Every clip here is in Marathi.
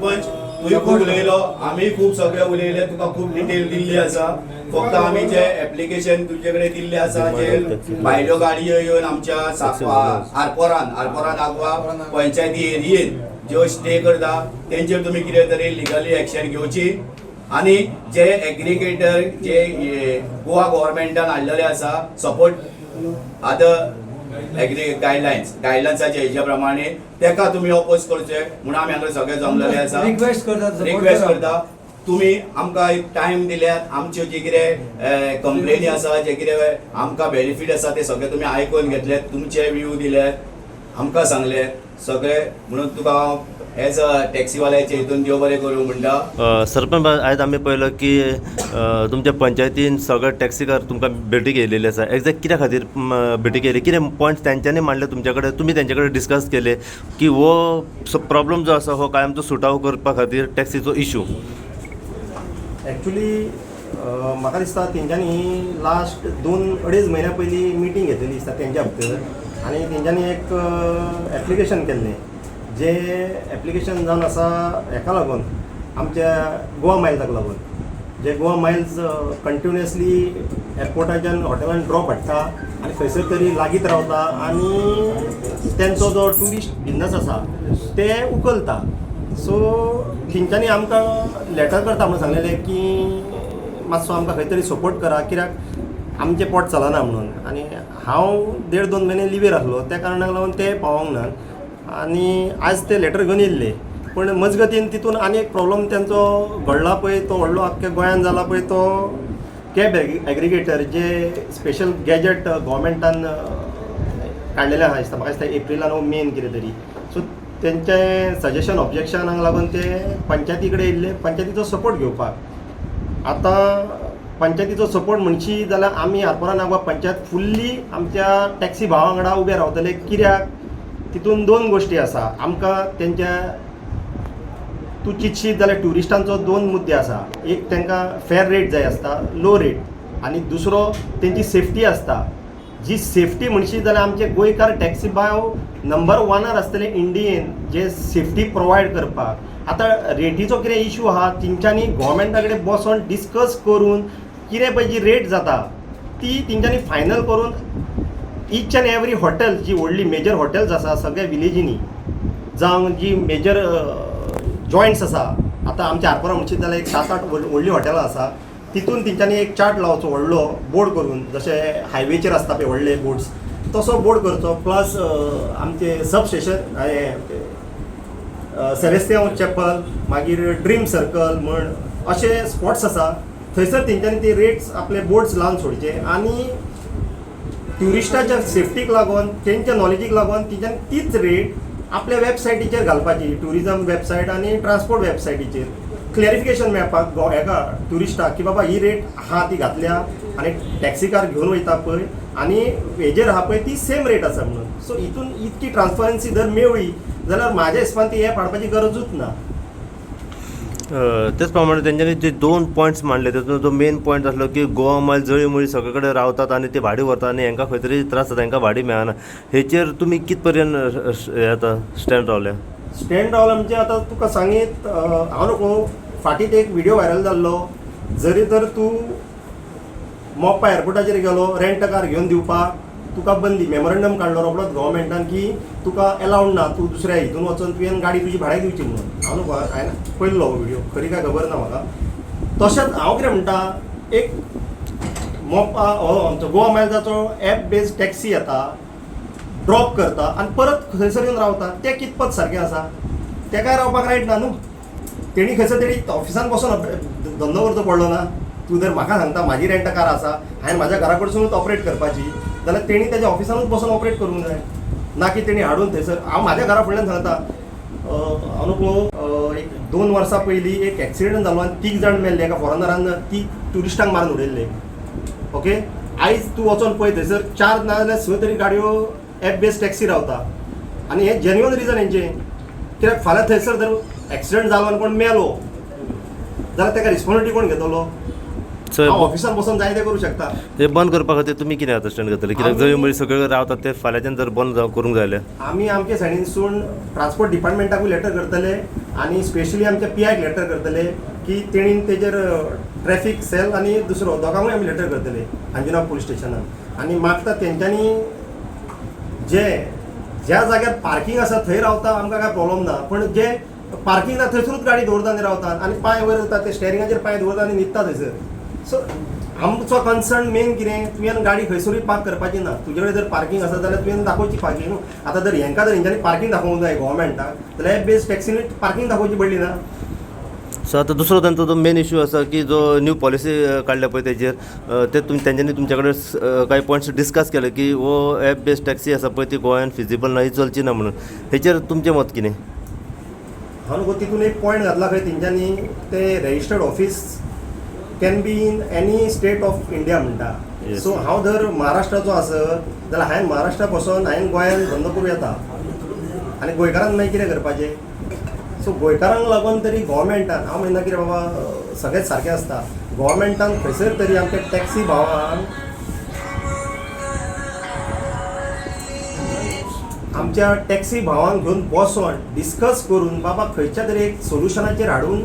सरपंच तुवें खूब उलयलो, आमी खूब सगळे उलयले, तुका खूब डिटेल दिल्ली आसा. फक्त आमी जे एप्लिकेशन तुजे कडेन दिल्ले आसा, जे भायल्यो गाडयो येवन आमच्या आरपोरान आगवा पंचायती एरियेन ज्यो स्टे करता तेंचेर तुमी कितें तरी लिगली एक्शन घेवची. आणि जे एग्रीगेटर जे गोवा गव्हर्मेंटान हाडलेले आसा सपोर्ट अदर गायडलायन्साचे हेजे प्रमाणे तेका तुमी ऑपोज करचे म्हणून आमी हांगा सगळे जमलेले आसा. रिक्वेस्ट करता तुम्ही आमकां एक टायम दिल्यात, आमच्यो जे कितें कंप्लेनी आसा, जे कितें आमकां बेनिफीट आसा ते सगळे तुम्ही आयकून घेतले, तुमचे व्यू दिले, आमकां सांगले सगळे. म्हणून तुका एज अ टॅक्सीवाल्याचे हितून देव बरें करूं म्हणटा. सरपंच आयज आमी पळयलो की तुमच्या पंचायतीन सगळे टॅक्सीकार तुमकां भेटीक येयलेले आसा. एक्झॅक्ट कित्या खातीर भेटीक येयले, कितें पॉयंट्स तेंच्यांनी मांडले तुमचे कडेन, तुमी तेंचे कडेन डिस्कस केले की हो प्रॉब्लम जो आसा हो कायमचो सुटाव करपा खातीर टॅक्सीचो इशू? एक्चुली म्हाका दिसता तेंच्यांनी लास्ट 2-2.5 म्हयन्या पयलीं मिटींग घेतलेली दिसता तेंच्या भितर, आनी तेंच्यांनी एक एप्लिकेशन केल्लें. जे एप्लिकेशन जावन आसा हेका लागून आमच्या गोवा मायल्साक लागून. जे गोवा मायल्स कंटिन्युअसली एअरपोर्टाच्यान हॉटेलान ड्रॉप हाडटा आनी खंयसर तरी लागीत रावता आनी तेंचो जो ट्युरिस्ट बिजनस आसा ते उखलता. सो तेंच्यांनी आमकां लेटर करता म्हणून सांगलेलें की मातसो आमकां खंय तरी सपोर्ट करा, कित्याक आमचें पोट चलना म्हणून. आनी हांव 1.5-2 म्हयने लिव्हीर आसलो, त्या कारणाक लागून ते पावोंक ना आनी आज ते लेटर घेवन येयल्ले. पण मजगतीन तितून आनी एक प्रॉब्लम तेंचो घडला पळय, तो व्हडलो आख्ख्या गोंयान जाला पळय, तो कॅब एग्रिगेटर जे स्पेशल गॅजेट गव्हर्मेंटान काडलेले आसा दिसता, म्हाका दिसता एप्रिलान वो मेन कितें तरी. सो तेंचे सजेशन ऑब्जेक्शनाक लागून ते पंचायती कडेन येयल्ले पंचायतीचो सपोर्ट घेवपाक. आतां पंचायतीचो सपोर्ट म्हणशी जाल्यार आमी आरपोरा नागवा पंचायत फुल्ली आमच्या टॅक्सी भावा वांगडा उबे रावतले. कित्याक तितून 2 गोश्टी आसा. आमकां तेंच्या तूं चिंतशीत जाल्यार ट्युरिस्टांचो 2 मुद्दे आसा. एक तांकां फेर रेट जाय आसता, लो रेट, आनी दुसरो तेंची सेफ्टी आसता. जी सेफ्टी म्हणशी जाल्यार आमचे गोंयकार टॅक्सी बाव नंबर 1 आसतले इंडियेन जे सेफ्टी प्रोवायड करपाक. आतां रेटीचो कितें इशू आहा, तेंच्यांनी गव्हर्मेंटा कडेन बसोन डिस्कस करून कितें पळय जी रेट जाता ती तेंच्यांनी फायनल करून ईच अँड एवरी हॉटेल जी व्हडली मेजर हॉटेल्स आसा सगळ्या विलेजींनी जावं जी मेजर जॉयंट्स आसा, आतां आमच्या आरपोरा म्हणशीत जाल्यार एक 7-8 व्हडलीं हॉटेलां आसा, तितून तेंच्यांनी एक चार्ट लावचो व्हडलो बोर्ड करून, जशे हायवेचेर आसता पळय व्हडले बोर्ड्स तसो बोर्ड करचो. प्लस आमचे सब स्टेशन सेलेस्टियल चॅपल, मागीर ड्रीम सर्कल म्हण अशे स्पॉट्स आसा, थंयसर तेंच्यांनी ते रेट्स आपले बोर्ड्स लावन सोडचे. आनी ट्युरिस्टाच्या सेफ्टीक लागून तेंच्या नॉलेजीक लागून तेंच्यांनी तीच रेट आपल्या वेबसायटीचेर घालपाची, ट्युरिजम वेबसायट आनी ट्रान्सपोर्ट वेबसायटीचेर क्लॅरिफिकेशन मेळपाक ह्याका ट्युरिस्टाक की बाबा ही रेट आहा ती घातल्या आनी टॅक्सी कार घेवन वयता पळय आनी हेजेर आहा पळय ती सेम रेट आसा म्हणून. सो हितून इतकी ट्रान्सपरन्सी जर मेळ्ळी जाल्यार म्हाज्या हिसपान ती ॲप हाडपाची गरजूच ना. तेच प्रमाणे तेंच्यांनी जे 2 पॉयंट्स मांडले तातूंत जो मेन पॉयंट आसलो की गोवा मायल जळी मुळी सगळे कडेन रावतात आनी ते भाडी व्हरतात आनी हांकां खंय तरी त्रास जाता, हांकां भाडी मेळना. हेचेर तुमी कित पर्यंत आतां स्टँड रावल्या? स्टँड रावला म्हणजे आतां तुका सांगीत हांव नको फाटींत एक व्हिडिओ व्हायरल जाल्लो, जरी तर तूं मोप्पा एअरपोर्टाचेर गेलो रेंट कार घेवन दिवपाक तुका बंदी, मेमोरेंडम काडलो रोखडोच गव्हर्मेंटान की तुका अलावड ना, तूं दुसऱ्या हितून वचून तुवें गाडी तुजी भाड्याक दिवची म्हणून. हांव नको हांवें पळयल्लो व्हिडिओ, खरी काय खबर ना म्हाका. तशेंच हांव कितें म्हणटा, एक मोप्पा हो आमचो गोवा मायल्साचो ॲप बेस्ड टॅक्सी येता, ड्रॉप करता आनी परत खंयसर येवन रावता, तें कितपत सारकें आसा? तेका रावपाक रायट ना न्हू. तेणी खंयसर तरी ऑफिसान बसून धंदो करचो पडलो ना. तूं जर म्हाका सांगता म्हाजी रेंट कार आसा, हांवें म्हाज्या घरा कडसूनच ऑपरेट करपाची, जाल्यार तेणी तेज्या ऑफिसानूच बसून ऑपरेट करूंक जाय ना की तेणी हाडून थंयसर. हांव म्हाज्या घरा फुडल्यान सांगता, हांव नको एक 2 वर्सां पयलीं एक एक्सिडेंट जालो आनी 3 जाण मेल्ले एका फॉरेनरान 3 ट्युरिस्टांक मारून उडयल्ले. ओके, आयज तूं वचोन पळय थंयसर 4 ना जाल्यार 6 तरी गाडयो ॲप बेस्ड टॅक्सी रावता आनी हें जेन्युअन रिजन हेंचें. कित्याक फाल्यां थंयसर जर एक्सिडेंट जालो आनी कोण मेलो जाल्यार तेका रिस्पॉन्सिबिलिटी कोण घेतलो? ऑफिसान बसून जाय ते करूं शकता. ते बंद करपा खातीर तुमी कितें आतां स्टँड घेतले? कित्याक जंय मुळी सगळे रावतात ते फाल्यांच्यान जर बंद करूंक जाय जाल्यार आमी आमचे सायडीनसून ट्रान्सपोर्ट डिपार्टमेंटाकूय लेटर करतले आनी स्पेशली आमच्या PIक लेटर करतले की तेणीन तेजेर ट्रॅफिक सेल आनी दुसरो दोगांकूय आमी लेटर करतले अंजुना पुलीस स्टेशनान आनी मागता तेंच्यांनी ज्या जाग्यार पार्किंग आसा थंय रावता आमकां काय प्रॉब्लम ना, पण जे पार्किंग ना थंयसरूच गाडी दवरता आनी रावतात आनी पांय वयर जाता ते स्टेरिंगाचेर पांय दवरता आनी न्हिदता थंयसर. सो आमचो कन्सर्न मेन कितें, तुवें गाडी खंयसरूय पार्क करपाची ना. तुजे कडेन जर पार्किंग आसा जाल्यार तुवें दाखोवची पार्किंग न्हू. आतां जर हेंकां जर हेंच्यांनी पार्किंग दाखोवंक जाय गोवोरमेंटाक जाल्यार एप बेस्ड टॅक्सीनी पार्किंग दाखोवची पडली ना. सो आता दुसरो तांचो जो मेन इश्यू आसा की जो न्यू पॉलिसी काडल्या पळय तेजेर ते तेंच्यांनी तुमच्या कडेन काही पॉयंट्स डिस्कस केले की वो एप बेस्ड टॅक्सी आसा पळय ती गोंयान फिजिबल ना, ही चलची ना म्हणून. हेचेर तुमचें मत कितें? हांव न्हू तितून एक पॉयंट घातला खंय तेंच्यांनी ते registered office can be in any state of India म्हणटा. Yes. सो हांव जर महाराष्ट्राचो आसत जाल्यार हांवें महाराष्ट्रा पासून गोंयान धंदो करूं येता आनी गोंयकारांक मागीर कितें करपाचें. सो गोंयकारांक लागून तरी गोवोरमेंटान हांव म्हणना कितें बाबा सगळेंच सारकें आसता. गोवोरमेंटान खंयसर तरी आमच्या टॅक्सी भावांक घेवन बसोन डिस्कस करून बाबा खंयच्या तरी एक सोल्युशनाचेर हाडून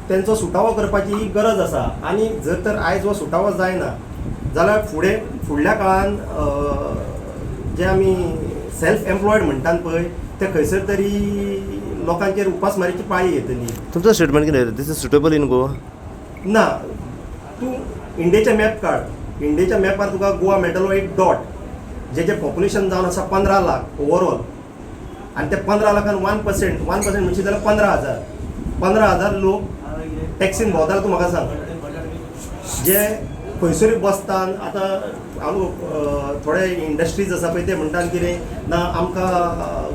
तेंचो सुटावो करपाची गरज आसा. आनी जर तर आयज हो सुटावो जायना जाल्यार फुडल्या काळान जे आमी सेल्फ एम्प्लॉयड म्हणटात पळय ते खंयसर तरी लोकांचेर उपासमारीची पाळी येतली. तुमचो स्टेटमेंट कितें? दिस इज सुटेबल इन गोवा? ना, तूं इंडियेचे मॅप काड. इंडियेच्या मॅपार तुका गोवा मेळटलो एक डॉट जेचें पॉप्युलेशन जावन आसा 15 लाख ओवरऑल. आनी ते 15 लाखान 1% म्हणशी जाल्यार 15,000 लोक टॅक्सीन भोंवताले. तूं म्हाका सांग जे खंयसरूय बसतात. आतां हांव थोडे इंडस्ट्रीज आसा पळय ते म्हणटात कितें ना आमकां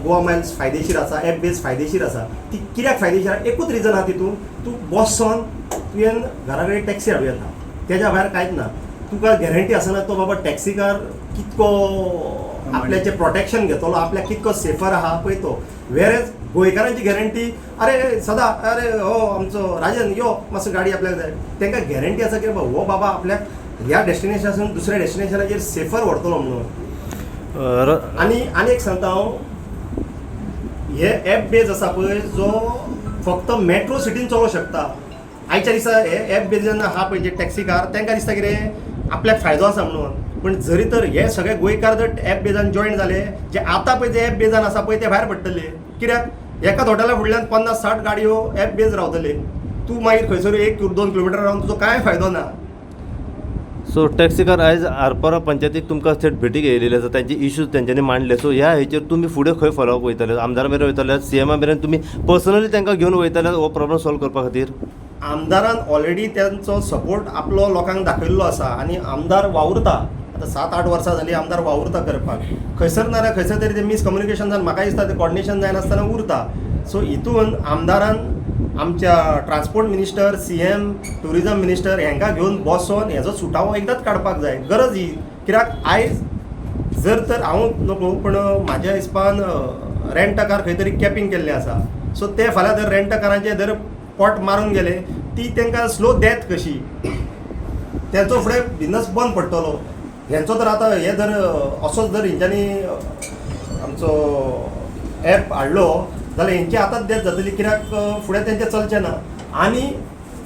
गोवा मायल्स फायदेशीर आसा, एप बेस फायदेशीर आसा. ती कित्याक फायदेशीर आसा? एकूच रिजन आहा तितून, तूं बसोन तुवें घरा कडेन टॅक्सी हाडूं येता, तेज्या भायर कांयच ना. तुका गॅरंटी आसना तो बाबा टॅक्सीकार कितको आपल्याचें प्रोटेक्शन घेतलो, आपल्याक कितको सेफर आहा पळय तो. वेरेज गोंयकारांची गॅरंटी अरे सदा अरे हो आमचो राजन यो मातसो गाडी आपल्याक जाय. तांकां गॅरंटी आसा की हो बाबा आपल्याक ह्या डेस्टिनेशनासून दुसऱ्या डेस्टिनेशनाचेर सेफर व्हरतलो म्हणून. आनी एक सांगता हांव, हे एप बेज आसा पळय जो फक्त मेट्रो सिटीन चलोवंक शकता. आयच्या दिसा हे एप बेज जेन्ना आहा पळय जे टॅक्सी कार तांकां दिसता कितें आपल्याक फायदो आसा म्हणून. पण जरी तर हे सगळे गोंयकार जर एप बेजान जॉईन जाले, जे आतां पळय जे एप बेजान आसा पळय ते भायर पडटले. कित्याक एका हॉटेला फुडल्यान 50-60 गाडयो एप बेज रावतले. तूं मागीर खंयसर 1-2 किलोमिटर रावन तुजो कांय फायदो ना. सो टॅक्सीकार आयज आरपोरा पंचायतीक तुमकां थेट भेटीक येयलेले आसा, तांचे इश्यूज तेंच्यांनी मांडले. सो ह्या हेचेर तुमी फुडें खंय फॉलोअप वयतले? आमदारा मेरेन वयतले, CMा मेरेन तुमी पर्सनली तांकां घेवन वयतले हो प्रॉब्लम सॉल्व करपा खातीर? आमदारान ऑलरेडी त्यांचो सपोर्ट आपलो लोकांक दाखयल्लो आसा आनी आमदार वावुरता. आतां 7-8 वर्सां जालीं आमदार वावुरता करपाक. खंयसर ना खंयसर तरी ते मिसकम्युनिकेशन जावन म्हाका दिसता ते कॉर्डिनेशन जायनासतना उरता. सो हितून आमदारान आमच्या transport minister, CM, tourism minister हेंकां घेवन बसोन हेजो सुटावो एकदांच काडपाक जाय. गरज ही कित्याक आयज जर तर हांव नको पण म्हाज्या हिसपान रेंट कार खंय तरी कॅपिंग केल्लें आसा. सो ते फाल्यां जर रेंट कारांचे जर पोट मारून गेले ती तांकां स्लो डेथ कशी, तेंचो फुडें बिझनस बंद पडटलो. हेंचो तर आतां हे जर असोच जर हेंच्यांनी आमचो एप हाडलो जाल्यार हेंची आतांच डेथ जातली. कित्याक फुडें तेंचें चलचें ना. आनी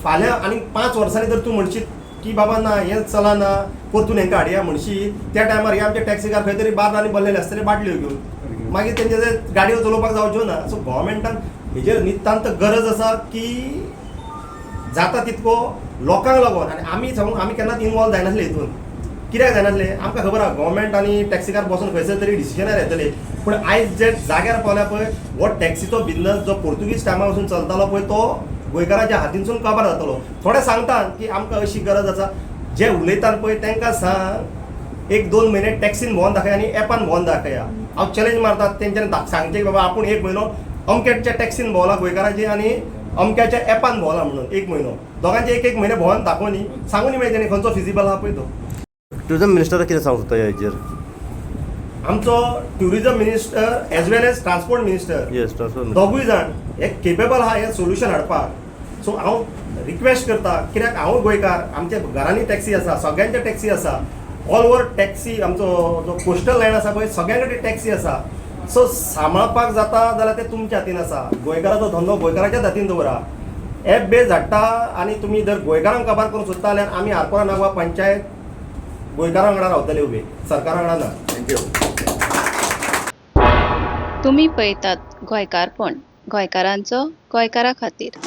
फाल्यां आनी 5 वर्सांनी जर तूं म्हणशीत की बाबा ना हें चलना परतून हेंकां हाडया म्हणशी, त्या टायमार हे आमचे टॅक्सीकार खंय तरी बार्रांनी बसलेले आसतले बाटल्यो घेवन, मागीर तेंचे जे गाडयो चलोवपाक जावच्यो ना. सो गोवोरमेंटान हेजेर नितांत गरज आसा की जाता तितको लोकांक लागून. आनी आमी केन्नाच इनवॉल्व जायनासले हितून. कित्याक जायनासले? आमकां खबर आहा गोवोरमेंट आनी टॅक्सीकार बसून खंयसर तरी डिसिजनार येतले. पूण आयज जे जाग्यार पावल्या पळय हो टॅक्सीचो बिझनस जो पोर्तुगीज टायमा पासून चलतालो पळय तो गोंयकारांच्या हातींसून काबार जातलो. थोडे सांगतात की आमकां अशी गरज आसा. जे उलयतात पळय तांकां सांग 1-2 म्हयने टॅक्सीन भोंवन दाखय आनी एपान भोंवन दाखया. हांव चॅलेंज मारतात तेंच्यांनी सांगचें की बाबा आपूण 1 म्हयनो अमक्याच्या टॅक्सीन भोंवला गोंयकारांची आनी अमक्याच्या एपान भोंवला म्हणून 1 म्हयनो. दोगांचे 1-1 म्हयने भोंवन दाखोवनी सांगूनी मागीर तेणी खंयचो फिजिबल आहा पळय तो. टुरिजम मिनिस्टराक कितें सांगूंक सोदता ह्या हेचेर? आमचो tourism minister as well as transport minister yes transfer दोगूय जाण हे केपेबल आहा हे सोल्युशन हाडपाक. सो हांव रिक्वेस्ट करता कित्याक हांव गोंयकार, आमच्या घरांनी टॅक्सी आसा, सगळ्यांच्या टॅक्सी आसा. ऑल ओवर टॅक्सी आमचो जो कोस्टल लायन आसा पळय सगळ्यां कडेन टॅक्सी आसा. सो सांबाळपाक जाता जाल्यार ते तुमच्या हातीन आसा. गोंयकाराचो धंदो गोंयकाराच्याच हातीन दवरा. एप बेस धाडटा आनी तुमी जर गोंयकारांक काबार करूंक सोदता जाल्यार आमी आरपोरा नागवा पंचायत गोंयकारां वांगडा रावतले उबे, सरकारा वांगडा ना. थँक्यू. तुम्ही पळयतात गोंयकारपण, गोंयकारांचो गोंयकारा खातीर.